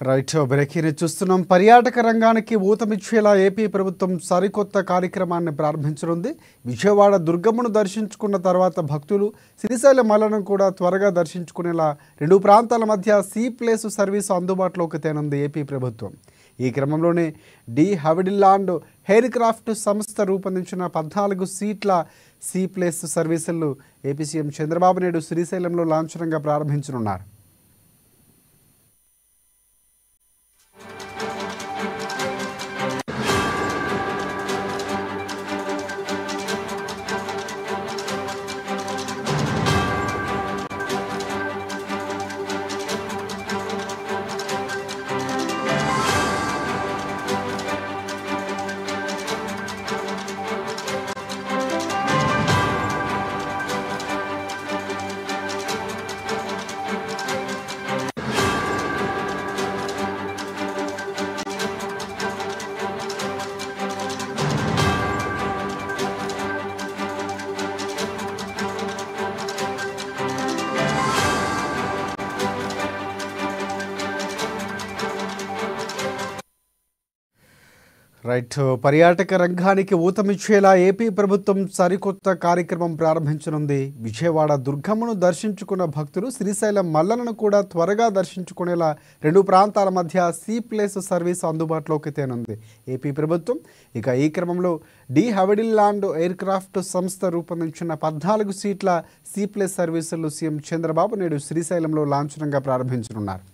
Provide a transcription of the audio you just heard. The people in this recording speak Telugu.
రైట్ బ్రేకింగ్ చూస్తున్నాం. పర్యాటక రంగానికి ఊతమిచ్చేలా ఏపీ ప్రభుత్వం సరికొత్త కార్యక్రమాన్ని ప్రారంభించనుంది. విజయవాడ దుర్గమ్మను దర్శించుకున్న తర్వాత భక్తులు శ్రీశైల మల్లను కూడా త్వరగా దర్శించుకునేలా రెండు ప్రాంతాల మధ్య సీ ప్లేస్ సర్వీసు అందుబాటులోకి తేనుంది ఏపీ ప్రభుత్వం. ఈ క్రమంలోనే డి హవిడిల్లాండ్ ఎయిర్ క్రాఫ్ట్ సంస్థ రూపొందించిన 14 సీట్ల సీ ప్లేస్ సర్వీసులను ఏపీ సీఎం చంద్రబాబు నాయుడు శ్రీశైలంలో లాంఛనంగా ప్రారంభించనున్నారు. రైట్ పర్యాటక రంగానికి ఊతమిచ్చేలా ఏపీ ప్రభుత్వం సరికొత్త కార్యక్రమం ప్రారంభించనుంది. విజయవాడ దుర్గమ్మను దర్శించుకున్న భక్తులు శ్రీశైలం మల్లలను కూడా త్వరగా దర్శించుకునేలా రెండు ప్రాంతాల మధ్య సీ ప్లేస్ సర్వీస్ అందుబాటులోకి తేనుంది ఏపీ ప్రభుత్వం. ఇక ఈ క్రమంలో డి హవిడిల్లాండ్ ఎయిర్ క్రాఫ్ట్ సంస్థ రూపొందించిన 14 సీట్ల సీ ప్లేస్ సర్వీసులు సీఎం చంద్రబాబు నాయుడు శ్రీశైలంలో లాంఛనంగా ప్రారంభించనున్నారు.